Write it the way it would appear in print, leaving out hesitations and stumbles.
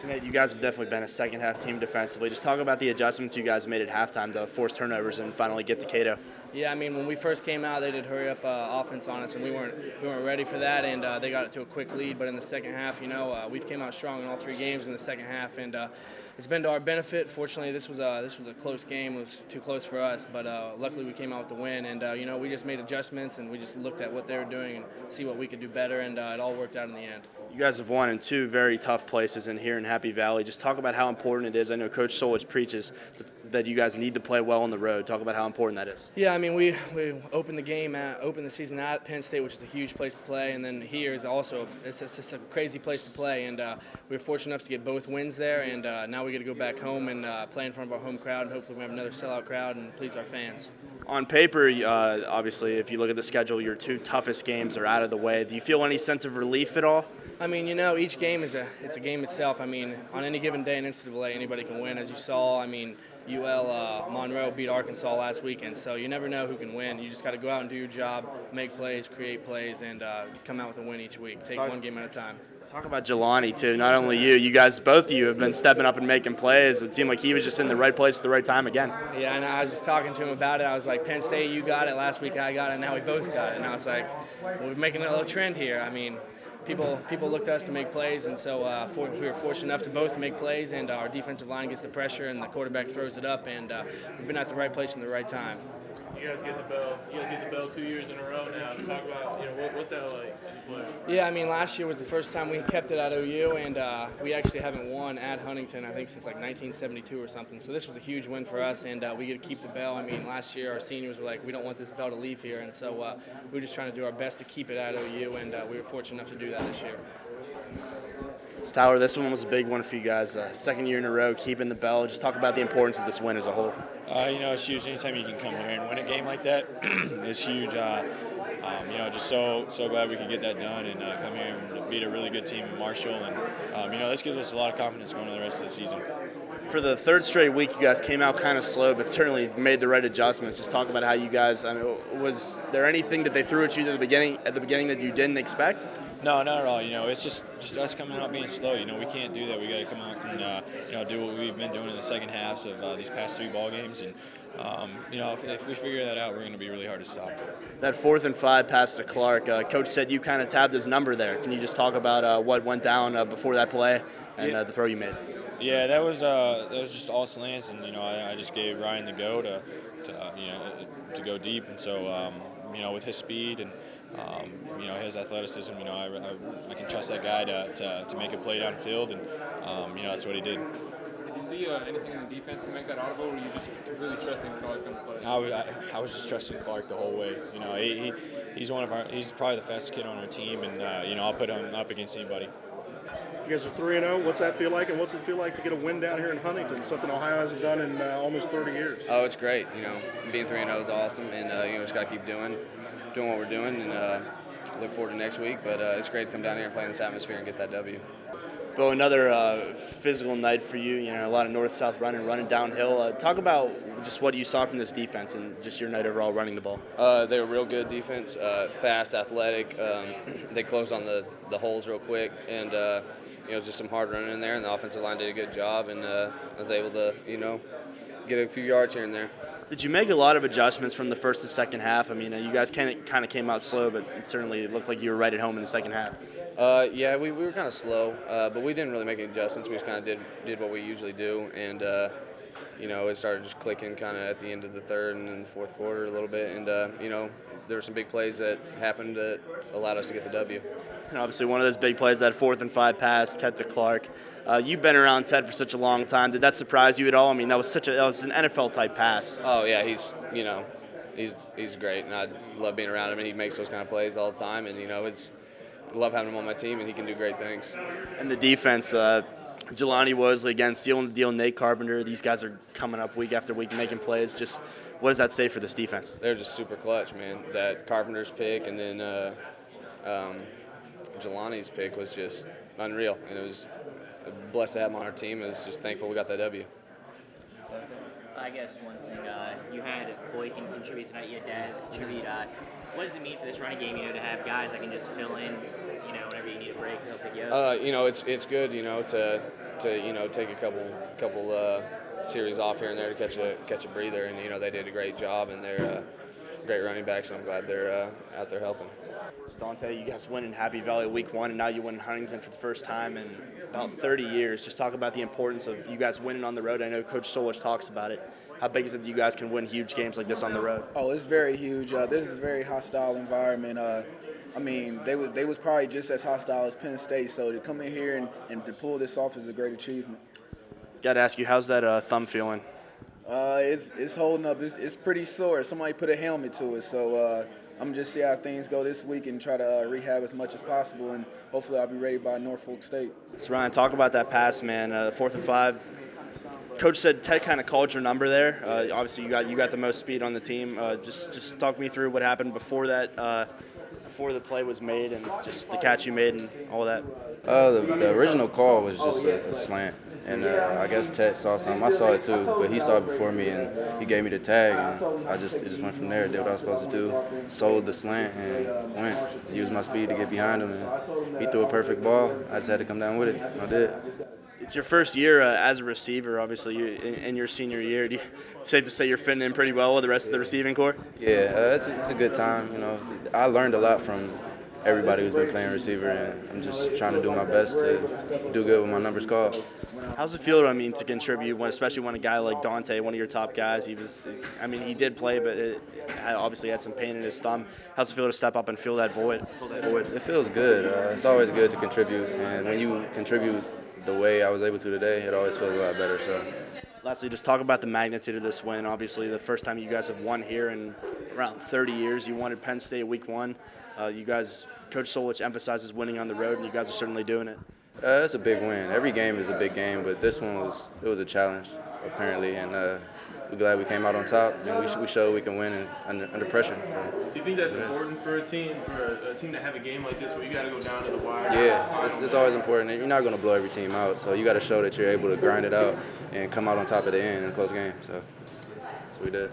So, Nate, you guys have definitely been a second-half team defensively. Just talk about the adjustments you guys made at halftime to force turnovers and finally get to Cato. Yeah, I mean, when we first came out, they did hurry up offense on us, and we weren't ready for that, and they got it to a quick lead. But in the second half, we've came out strong in all three games in the second half, and it's been to our benefit. Fortunately, this was a close game. It was too close for us, but luckily we came out with the win. And we just made adjustments, and we just looked at what they were doing and see what we could do better, and it all worked out in the end. You guys have won in two very tough places in here in Happy Valley. Just talk about how important it is. I know Coach Solich preaches that you guys need to play well on the road. Talk about how important that is. Yeah, I mean, we opened the season at Penn State, which is a huge place to play, and then here is also it's just a crazy place to play. And we were fortunate enough to get both wins there, and now we get to go back home and play in front of our home crowd, and hopefully we have another sellout crowd and please our fans. On paper, obviously, if you look at the schedule, your two toughest games are out of the way. Do you feel any sense of relief at all? I mean, each game it's a game itself. I mean, on any given day in NCAA, anybody can win. As you saw, I mean, Monroe beat Arkansas last weekend, so you never know who can win. You just got to go out and do your job, make plays, create plays, and come out with a win each week. Take one game at a time. Talk about Jelani, too. Not only you guys, both of you have been stepping up and making plays. It seemed like he was just in the right place at the right time again. Yeah, and I was just talking to him about it. I was like, Penn State, you got it. Last week I got it. Now we both got it. And I was like, we're making a little trend here. I mean, people looked to us to make plays, and so we were fortunate enough to both make plays, and our defensive line gets the pressure, and the quarterback throws it up, and we've been at the right place in the right time. You guys get the Beau. You guys get the Beau 2 years in a row now. Talk about what's that like? Yeah, I mean, last year was the first time we kept it at OU, and we actually haven't won at Huntington, I think, since like 1972 or something. So this was a huge win for us, and we get to keep the bell. I mean, last year our seniors were like, we don't want this bell to leave here, and so we were just trying to do our best to keep it at OU, and we were fortunate enough to do that this year. Tyler, this one was a big one for you guys. Second year in a row, keeping the bell. Just talk about the importance of this win as a whole. It's huge. Anytime you can come here and win a game like that, it's huge. Just so glad we could get that done and come here and beat a really good team in Marshall. And, this gives us a lot of confidence going into the rest of the season. For the third straight week, you guys came out kind of slow, but certainly made the right adjustments. Just talk about how you guys. I mean, was there anything that they threw at you at the beginning that you didn't expect? No, not at all. It's just us coming out being slow. We can't do that. We got to come out and do what we've been doing in the second halves of these past three ball games. And if we figure that out, we're going to be really hard to stop. That 4th and 5 pass to Clark. Coach said you kind of tabbed his number there. Can you just talk about what went down before that play and the throw you made? Yeah, that was just all slants, and I just gave Ryan the go to go deep, and so with his speed and his athleticism, I can trust that guy to make a play downfield, and that's what he did. Did you see anything in the defense to make that audible, or were you just really trusting Clark on the play? I was just trusting Clark the whole way. He's he's probably the fastest kid on our team, and I'll put him up against anybody. You guys are 3-0. What's that feel like, and what's it feel like to get a win down here in Huntington, something Ohio hasn't done in almost 30 years? Oh, it's great. Being 3-0 is awesome, and just got to keep doing what we're doing, and look forward to next week. But it's great to come down here and play in this atmosphere and get that W. Beau, another physical night for you. A lot of north-south running downhill. Talk about just what you saw from this defense and just your night overall running the ball. They were real good defense, fast, athletic. They closed on the holes real quick, and just some hard running in there. And the offensive line did a good job, and I was able to get a few yards here and there. Did you make a lot of adjustments from the first to second half? I mean, you guys kind of came out slow, but it certainly looked like you were right at home in the second half. Yeah, we were kind of slow, but we didn't really make any adjustments. We just kind of did what we usually do, and it started just clicking kind of at the end of the third and in the fourth quarter a little bit, and there were some big plays that happened that allowed us to get the W. And obviously, one of those big plays, that 4th and 5 pass, Ted to Clark. You've been around Ted for such a long time. Did that surprise you at all? I mean, that was an NFL type pass. Oh yeah, he's great, and I love being around him. And he makes those kind of plays all the time, and I love having him on my team, and he can do great things. And the defense, Jelani Wosley again stealing the deal. Nate Carpenter. These guys are coming up week after week making plays. Just what does that say for this defense? They're just super clutch, man. That Carpenter's pick and then Jelani's pick was just unreal, and it was blessed to have him on our team. I was just thankful we got that W. I guess one thing, you had Boykin contribute tonight, you had Daz contribute. What does it mean for this running game, to have guys that can just fill in, whenever you need a break, they'll pick you up? It's good, to take a couple series off here and there to catch a breather, and they did a great job, and they're great running backs. I'm glad they're out there helping. Donte, you guys win in Happy Valley week 1, and now you win in Huntington for the first time in about 30 years. Just talk about the importance of you guys winning on the road. I know Coach Solich talks about it. How big is it that you guys can win huge games like this on the road? Oh, it's very huge. This is a very hostile environment. They was probably just as hostile as Penn State, so to come in here and to pull this off is a great achievement. Got to ask you, how's that thumb feeling? It's holding up. It's pretty sore. Somebody put a helmet to it, so I'm going to just see how things go this week and try to rehab as much as possible, and hopefully I'll be ready by Norfolk State. So Ryan, talk about that pass, man. 4th and 5. Coach said Ted kind of called your number there. Obviously, you got the most speed on the team. Just talk me through what happened before that, before the play was made, and just the catch you made and all that. The original call was just a slant, and I guess Ted saw something. I saw it too, but he saw it before me, and he gave me the tag, and it just went from there. Did what I was supposed to do, sold the slant, and went. Used my speed to get behind him, and he threw a perfect ball. I just had to come down with it. I did. It's your first year as a receiver, obviously, in your senior year. Safe to say you're fitting in pretty well with the rest of the receiving corps? Yeah, it's a good time. I learned a lot from everybody who's been playing receiver, and I'm just trying to do my best to do good with my numbers called. How's it feel, to contribute, especially when a guy like Donte, one of your top guys, he did play, but obviously had some pain in his thumb. How's it feel to step up and fill that void? It feels good. It's always good to contribute, and when you contribute the way I was able to today, it always feels a lot better. So. Lastly, just talk about the magnitude of this win. Obviously, the first time you guys have won here in around 30 years. You won at Penn State week 1. You guys, Coach Solich emphasizes winning on the road, and you guys are certainly doing it. It's a big win. Every game is a big game, but this one was a challenge, apparently, and we're glad we came out on top, and we showed we can win under pressure. So. Do you think that's important for a team to have a game like this where you got to go down to the wire? Yeah, it's always important. You're not going to blow every team out, so you got to show that you're able to grind it out and come out on top at the end in a close game. So that's what we did.